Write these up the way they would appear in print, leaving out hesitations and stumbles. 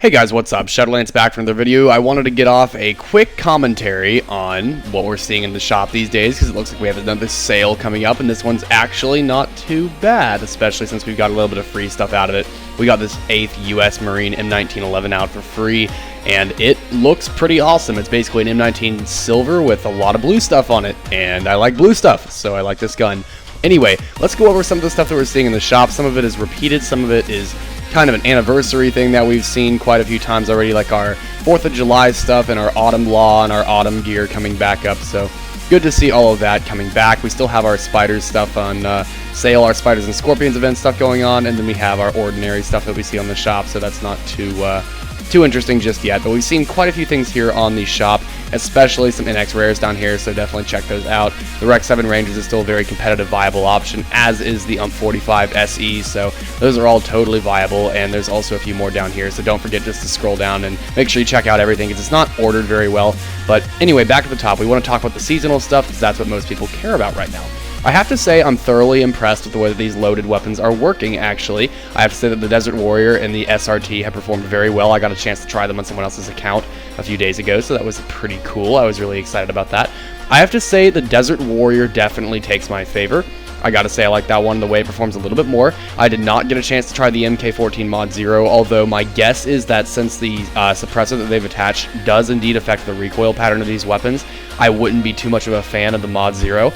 Hey guys, what's up? Shadowlands back from another video. I wanted to get off a quick commentary on what we're seeing in the shop these days, because it looks like we have another sale coming up, and this one's actually not too bad, especially since we've got a little bit of free stuff out of it. We got this 8th US Marine M1911 out for free, and it looks pretty awesome. It's basically an M19 silver with a lot of blue stuff on it, and I like blue stuff, so I like this gun. Anyway, let's go over some of the stuff that we're seeing in the shop. Some of it is repeated, some of it is kind of an anniversary thing that we've seen quite a few times already, like our 4th of July stuff and our autumn law and our autumn gear coming back up. So good to see all of that coming back. We still have our spiders stuff on sale, our spiders and scorpions event stuff going on, and then we have our ordinary stuff that we see on the shop, so that's not too interesting just yet. But we've seen quite a few things here on the shop, especially some NX rares down here, so definitely check those out. The Rec 7 Rangers is still a very competitive, viable option, as is the UMP45 SE, so those are all totally viable, and there's also a few more down here, so don't forget just to scroll down and make sure you check out everything, because it's not ordered very well. But anyway, back at the top, we want to talk about the seasonal stuff, because that's what most people care about right now. I have to say I'm thoroughly impressed with the way that these loaded weapons are working, actually. I have to say that the Desert Warrior and the SRT have performed very well. I got a chance to try them on someone else's account a few days ago, so that was pretty cool. I was really excited about that. I have to say the Desert Warrior definitely takes my favor. I gotta say I like that one, the way it performs a little bit more. I did not get a chance to try the MK14 Mod 0, although my guess is that since the suppressor that they've attached does indeed affect the recoil pattern of these weapons, I wouldn't be too much of a fan of the Mod 0.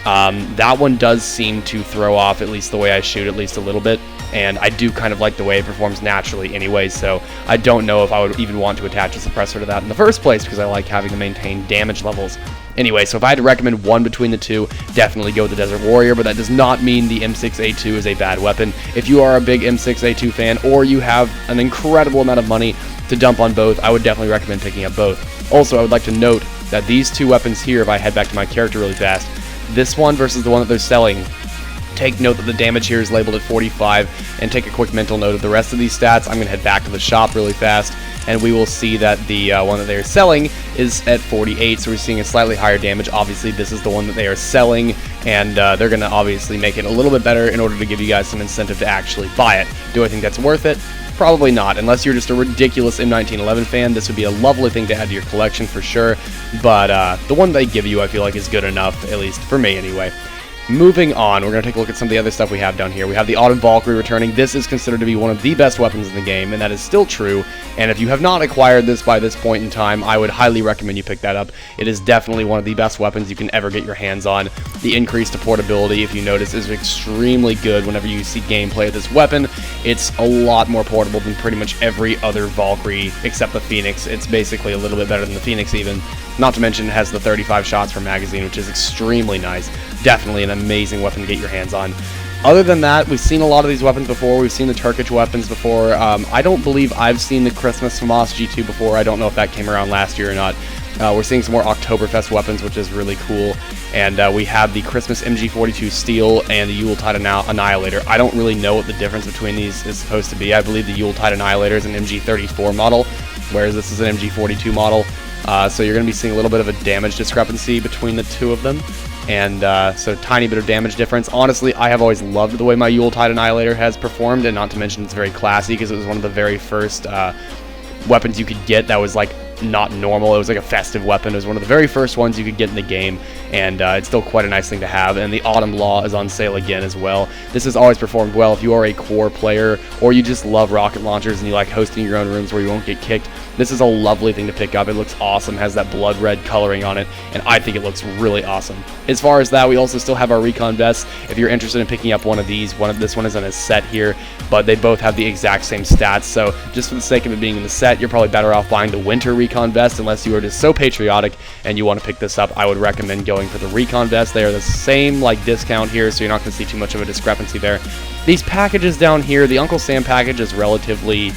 That one does seem to throw off at least the way I shoot at least a little bit, and I do kind of like the way it performs naturally anyway, so I don't know if I would even want to attach a suppressor to that in the first place, because I like having to maintain damage levels. Anyway, so if I had to recommend one between the two, definitely go with the Desert Warrior, but that does not mean the M6A2 is a bad weapon. If you are a big M6A2 fan, or you have an incredible amount of money to dump on both, I would definitely recommend picking up both. Also, I would like to note that these two weapons here, if I head back to my character really fast, this one versus the one that they're selling, take note that the damage here is labeled at 45, and take a quick mental note of the rest of these stats. I'm going to head back to the shop really fast, and we will see that the one that they're selling is at 48, so we're seeing a slightly higher damage. Obviously, this is the one that they are selling, and they're going to obviously make it a little bit better in order to give you guys some incentive to actually buy it. Do I think that's worth it? Probably not. Unless you're just a ridiculous M1911 fan, this would be a lovely thing to add to your collection for sure, but the one they give you I feel like is good enough, at least for me anyway. Moving on, we're going to take a look at some of the other stuff we have down here. We have the Autumn Valkyrie returning. This is considered to be one of the best weapons in the game, and that is still true. And if you have not acquired this by this point in time, I would highly recommend you pick that up. It is definitely one of the best weapons you can ever get your hands on. The increase to portability, if you notice, is extremely good whenever you see gameplay of this weapon. It's a lot more portable than pretty much every other Valkyrie except the Phoenix. It's basically a little bit better than the Phoenix even. Not to mention it has the 35 shots per magazine, which is extremely nice. Definitely an amazing weapon to get your hands on. Other than that, we've seen a lot of these weapons before. We've seen the Turkish weapons before. I don't believe I've seen the Christmas FAMAS G2 before. I don't know if that came around last year or not. We're seeing some more Oktoberfest weapons, which is really cool. And we have the Christmas MG42 Steel and the Yuletide Annihilator. I don't really know what the difference between these is supposed to be. I believe the Yuletide Annihilator is an MG34 model, whereas this is an MG42 model. So you're going to be seeing a little bit of a damage discrepancy between the two of them. And so tiny bit of damage difference. Honestly, I have always loved the way my Yuletide Annihilator has performed, and not to mention it's very classy because it was one of the very first weapons you could get that was like not normal. It was like a festive weapon. It was one of the very first ones you could get in the game, and it's still quite a nice thing to have. And the Autumn Law is on sale again as well. This has always performed well. If you are a core player, or you just love rocket launchers and you like hosting your own rooms where you won't get kicked, this is a lovely thing to pick up. It looks awesome, has that blood red coloring on it, and I think it looks really awesome. As far as that, we also still have our Recon Vests. If you're interested in picking up one of these, this one is in a set here, but they both have the exact same stats, so just for the sake of it being in the set, you're probably better off buying the Winter Recon Vest unless you are just so patriotic and you want to pick this up. I would recommend going for the Recon Vest. They are the same like discount here, so you're not going to see too much of a discrepancy there. These packages down here, the Uncle Sam package is relatively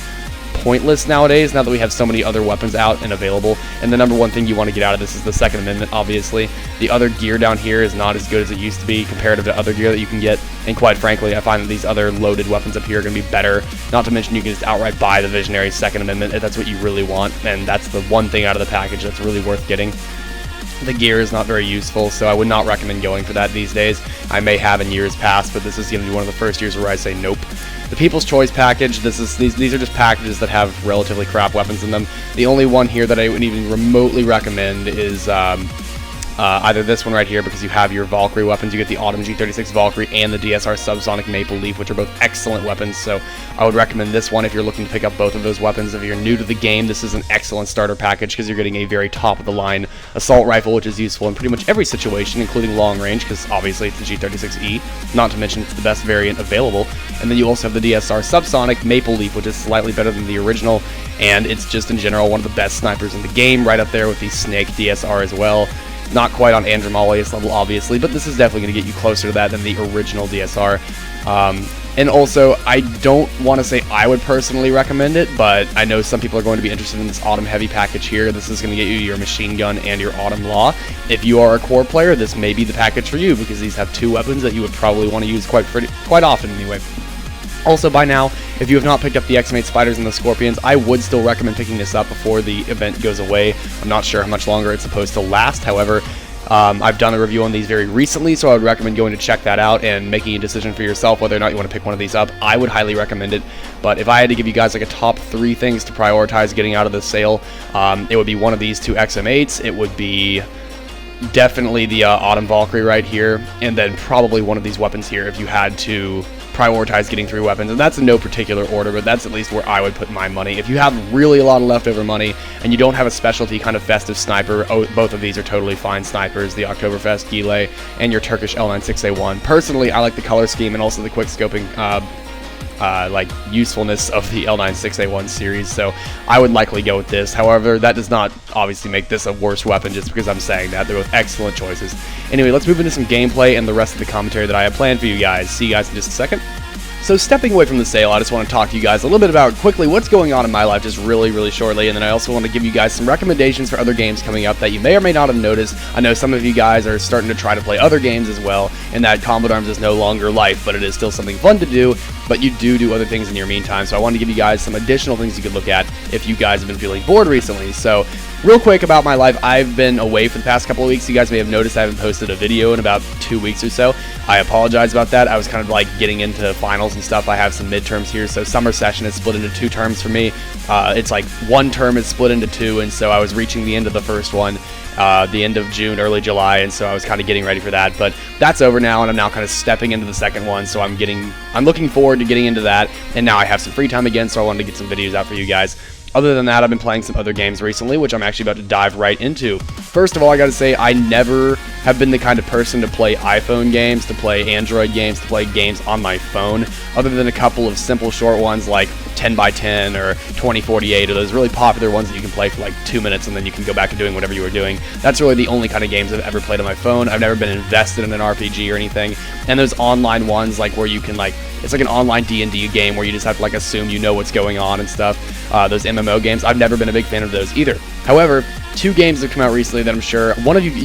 pointless nowadays, now that we have so many other weapons out and available, and the number one thing you want to get out of this is the Second Amendment, obviously. The other gear down here is not as good as it used to be comparative to other gear that you can get, and quite frankly, I find that these other loaded weapons up here are going to be better. Not to mention you can just outright buy the Visionary Second Amendment if that's what you really want, and that's the one thing out of the package that's really worth getting. The gear is not very useful, so I would not recommend going for that these days. I may have in years past, but this is going to be one of the first years where I say nope. The People's Choice package, these are just packages that have relatively crap weapons in them. The only one here that I wouldn't even remotely recommend is either this one right here, because you have your Valkyrie weapons. You get the Autumn G36 Valkyrie and the DSR Subsonic Maple Leaf, which are both excellent weapons, so I would recommend this one if you're looking to pick up both of those weapons. If you're new to the game, this is an excellent starter package because you're getting a very top-of-the-line assault rifle, which is useful in pretty much every situation, including long range, because obviously it's the G36E, not to mention it's the best variant available. And then you also have the DSR Subsonic Maple Leaf, which is slightly better than the original, and it's just in general one of the best snipers in the game, right up there with the Snake DSR as well. Not quite on Andromalius level, obviously, but this is definitely going to get you closer to that than the original DSR. And also, I don't want to say I would personally recommend it, but I know some people are going to be interested in this Autumn Heavy package here. This is going to get you your Machine Gun and your Autumn Law. If you are a core player, this may be the package for you, because these have two weapons that you would probably want to use quite often anyway. Also, by now, if you have not picked up the X-Mate Spiders and the Scorpions, I would still recommend picking this up before the event goes away. I'm not sure how much longer it's supposed to last, however, I've done a review on these very recently, so I would recommend going to check that out and making a decision for yourself whether or not you want to pick one of these up. I would highly recommend it, but if I had to give you guys like a top 3 things to prioritize getting out of the sale, it would be one of these two XM8s, it would be definitely the Autumn Valkyrie right here, and then probably one of these weapons here if you had to prioritize getting 3 weapons, and that's in no particular order, but that's at least where I would put my money. If you have really a lot of leftover money and you don't have a specialty kind of festive sniper, both of these are totally fine snipers, the Oktoberfest Gile and your Turkish L96A1. Personally, I like the color scheme and also the quick scoping like usefulness of the L96A1 series, so I would likely go with this. However, that does not obviously make this a worse weapon just because I'm saying that. They're both excellent choices. Anyway, let's move into some gameplay and the rest of the commentary that I have planned for you guys. See you guys in just a second. So stepping away from the sale, I just want to talk to you guys a little bit about quickly what's going on in my life just really shortly, and then I also want to give you guys some recommendations for other games coming up that you may or may not have noticed. I know some of you guys are starting to try to play other games as well, and that Combat Arms is no longer life, but it is still something fun to do, but you do other things in your meantime, so I wanted to give you guys some additional things you could look at if you guys have been feeling bored recently. So real quick about my life, I've been away for the past couple of weeks. You guys may have noticed I haven't posted a video in about 2 weeks or so. I apologize about that. I was kind of like getting into finals and stuff. I have some midterms here, so summer session is split into 2 terms for me. It's like 1 term is split into 2, and so I was reaching the end of the first one, the end of June, early July, and so I was kind of getting ready for that. But that's over now, and I'm now kind of stepping into the second one, so I'm looking forward to getting into that, and now I have some free time again, so I wanted to get some videos out for you guys. Other than that, I've been playing some other games recently, which I'm actually about to dive right into. First of all, I gotta say, I never have been the kind of person to play iPhone games, to play Android games, to play games on my phone, other than a couple of simple short ones like 10x10 or 2048, or those really popular ones that you can play for like 2 minutes and then you can go back to doing whatever you were doing. That's really the only kind of games I've ever played on my phone. I've never been invested in an RPG or anything. And those online ones, like where you can it's like an online D&D game where you just have to assume you know what's going on and stuff. Those MMO games, I've never been a big fan of those either. However, 2 games have come out recently that I'm sure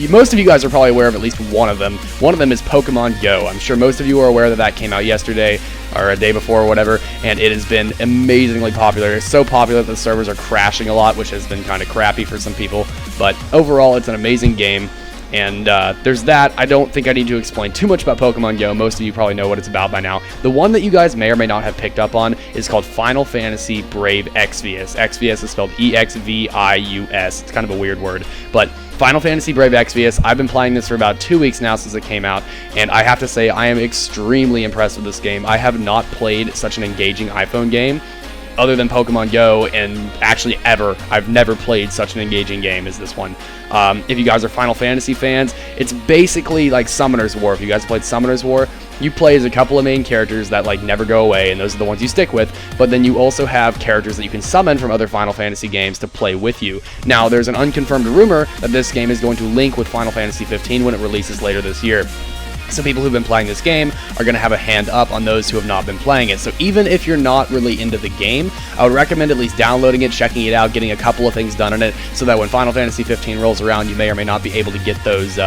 most of you guys are probably aware of at least one of them. One of them is Pokemon Go. I'm sure most of you are aware that came out yesterday or a day before or whatever, and it has been amazingly popular. It's so popular that the servers are crashing a lot, which has been kind of crappy for some people, but overall it's an amazing game. And there's that. I don't think I need to explain too much about Pokemon Go. Most of you probably know what it's about by now. The one that you guys may or may not have picked up on is called Final Fantasy Brave Exvius. Exvius is spelled E-X-V-I-U-S. It's kind of a weird word, but Final Fantasy Brave Exvius, I've been playing this for about 2 weeks now since it came out, and I have to say I am extremely impressed with this game. I have not played such an engaging iPhone game other than Pokemon Go, and actually ever. I've never played such an engaging game as this one. If you guys are Final Fantasy fans, it's basically like Summoner's War. If you guys played Summoner's War, you play as a couple of main characters that never go away, and those are the ones you stick with, but then you also have characters that you can summon from other Final Fantasy games to play with you. Now, there's an unconfirmed rumor that this game is going to link with Final Fantasy 15 when it releases later this year. So people who've been playing this game are going to have a hand up on those who have not been playing it. So even if you're not really into the game, I would recommend at least downloading it, checking it out, getting a couple of things done in it, so that when Final Fantasy 15 rolls around, you may or may not be able to get those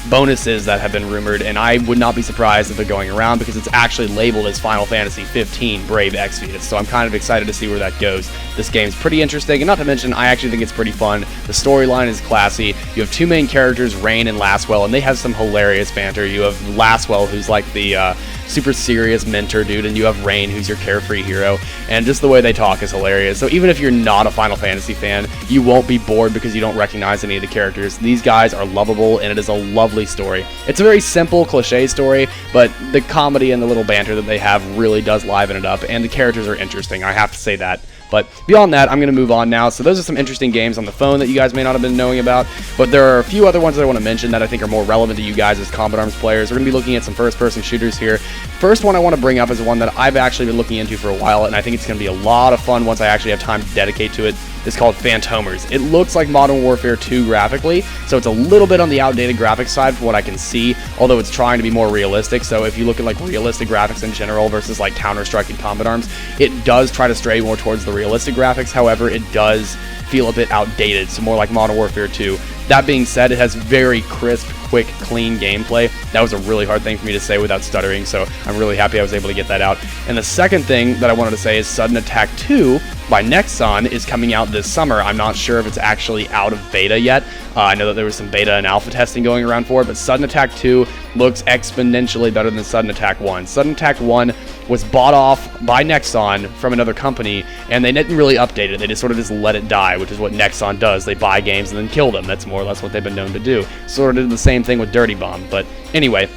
bonuses that have been rumored. And I would not be surprised if they're going around, because it's actually labeled as Final Fantasy 15 Brave Exvius. So I'm kind of excited to see where that goes. This game's pretty interesting, and not to mention, I actually think it's pretty fun. The storyline is classy. You have two main characters, Rain and Laswell, and they have some hilarious banter. You have Laswell, who's like the super serious mentor dude, and you have Rain, who's your carefree hero, and just the way they talk is hilarious. So even if you're not a Final Fantasy fan, you won't be bored because you don't recognize any of the characters. These guys are lovable, and it is a lovely story. It's a very simple, cliche story, but the comedy and the little banter that they have really does liven it up, and the characters are interesting, I have to say that. But beyond that, I'm going to move on now. So those are some interesting games on the phone that you guys may not have been knowing about, but there are a few other ones that I want to mention that I think are more relevant to you guys as Combat Arms players. We're going to be looking at some first-person shooters here. First one I want to bring up is one that I've actually been looking into for a while, and I think it's going to be a lot of fun once I actually have time to dedicate to it. It's called Phantomers. It looks like Modern Warfare 2 graphically, so it's a little bit on the outdated graphics side from what I can see, although it's trying to be more realistic. So if you look at like realistic graphics in general versus like Counter-Strike and Combat Arms, it does try to stray more towards the realistic graphics. However, it does feel a bit outdated, so more like Modern Warfare 2. That being said, it has very crisp, quick, clean gameplay. That was a really hard thing for me to say without stuttering, so I'm really happy I was able to get that out. And the second thing that I wanted to say is Sudden Attack 2 by Nexon is coming out this summer. I'm not sure if it's actually out of beta yet. I know that there was some beta and alpha testing going around for it, but Sudden Attack 2 looks exponentially better than Sudden Attack 1. Sudden Attack 1 was bought off by Nexon from another company, and they didn't really update it. They just sort of let it die, which is what Nexon does. They buy games and then kill them. That's more or less what they've been known to do. Sort of did the same thing with Dirty Bomb. But anyway,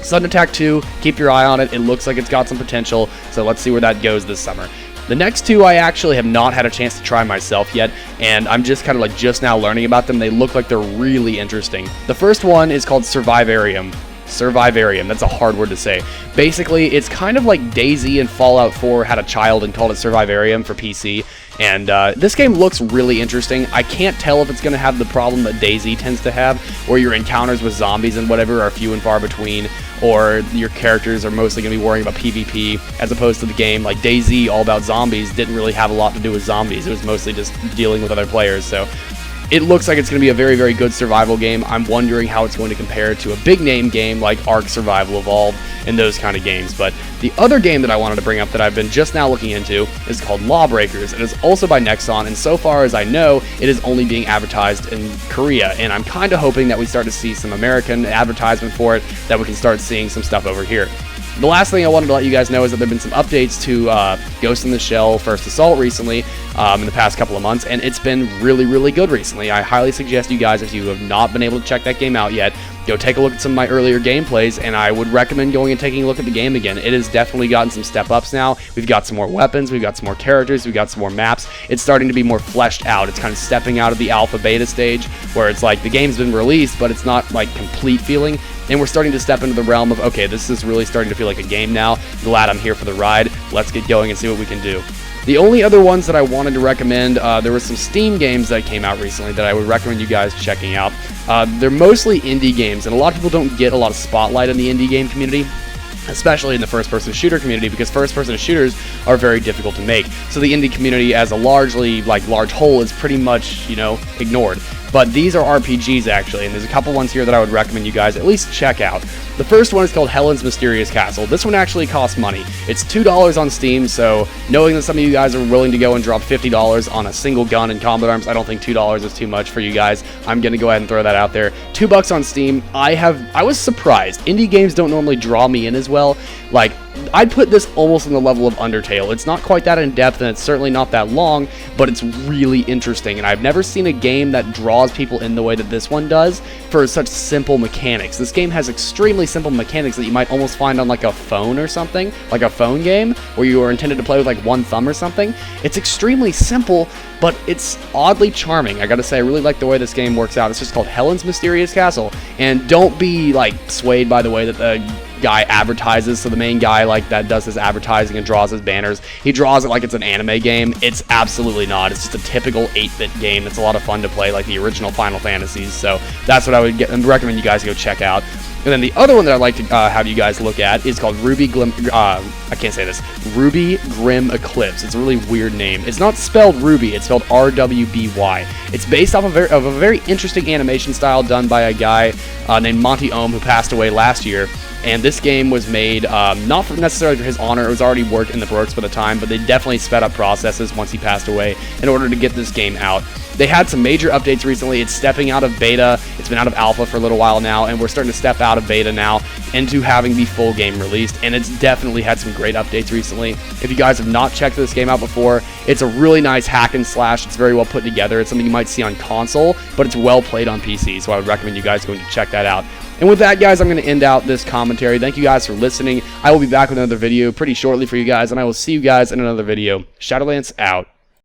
Sudden Attack 2, keep your eye on it. It looks like it's got some potential, so let's see where that goes this summer. The next two I actually have not had a chance to try myself yet, and I'm just kind of like just now learning about them. They look like they're really interesting. The first one is called Survivarium. Survivarium, that's a hard word to say. Basically, it's kind of like DayZ and Fallout 4 had a child and called it Survivarium for PC, and this game looks really interesting. I can't tell if it's going to have the problem that DayZ tends to have, where your encounters with zombies and whatever are few and far between, or your characters are mostly going to be worrying about PvP, as opposed to the game like DayZ, all about zombies, didn't really have a lot to do with zombies. It was mostly just dealing with other players, so it looks like it's going to be a very, very good survival game. I'm wondering how it's going to compare to a big-name game like Ark Survival Evolved and those kind of games. But the other game that I wanted to bring up that I've been just now looking into is called Lawbreakers. It is also by Nexon, and so far as I know, it is only being advertised in Korea. And I'm kind of hoping that we start to see some American advertisement for it, that we can start seeing some stuff over here. The last thing I wanted to let you guys know is that there have been some updates to Ghost in the Shell First Assault recently, in the past couple of months, and it's been really, really good recently. I highly suggest you guys, if you have not been able to check that game out yet, go take a look at some of my earlier gameplays, and I would recommend going and taking a look at the game again. It has definitely gotten some step-ups now. We've got some more weapons, we've got some more characters, we've got some more maps. It's starting to be more fleshed out. It's kind of stepping out of the alpha beta stage, where it's like the game's been released, but it's not like complete feeling. And we're starting to step into the realm of, okay, this is really starting to feel like a game now. Glad I'm here for the ride. Let's get going and see what we can do. The only other ones that I wanted to recommend, there were some Steam games that came out recently that I would recommend you guys checking out. They're mostly indie games, and a lot of people don't get a lot of spotlight in the indie game community, especially in the first-person shooter community, because first-person shooters are very difficult to make. So the indie community as a large whole is pretty much, ignored. But these are RPGs, actually, and there's a couple ones here that I would recommend you guys at least check out. The first one is called Helen's Mysterious Castle. This one actually costs money. It's $2 on Steam, so knowing that some of you guys are willing to go and drop $50 on a single gun in Combat Arms, I don't think $2 is too much for you guys. I'm going to go ahead and throw that out there. $2 on Steam. I was surprised. Indie games don't normally draw me in as well. Like, I'd put this almost on the level of Undertale. It's not quite that in-depth, and it's certainly not that long, but it's really interesting, and I've never seen a game that draws people in the way that this one does for such simple mechanics. This game has extremely simple mechanics that you might almost find on like a phone or something, like a phone game where you are intended to play with like one thumb or something. It's extremely simple, but it's oddly charming. I gotta say, I really like the way this game works out. It's just called Helen's Mysterious Castle, and don't be like swayed by the way that the guy advertises. So the main guy that does his advertising and draws his banners, he draws it like it's an anime game. It's absolutely not. It's just a typical 8-bit game that's a lot of fun to play, like the original Final Fantasies. So that's what I would recommend you guys go check out. And then the other one that I'd like to have you guys look at is called Ruby Grim Eclipse. It's a really weird name. It's not spelled Ruby, it's spelled RWBY. It's based off of a very interesting animation style done by a guy named Monty Ohm, who passed away last year. And this game was made not necessarily for his honor. It was already worked in the works by the time, but they definitely sped up processes once he passed away in order to get this game out. They had some major updates recently. It's stepping out of beta. It's been out of alpha for a little while now, and we're starting to step out of beta now into having the full game released, and it's definitely had some great updates recently. If you guys have not checked this game out before, it's a really nice hack and slash. It's very well put together. It's something you might see on console, but it's well played on PC, so I would recommend you guys going to check that out. And with that, guys, I'm going to end out this commentary. Thank you guys for listening. I will be back with another video pretty shortly for you guys, and I will see you guys in another video. Shadowlance out.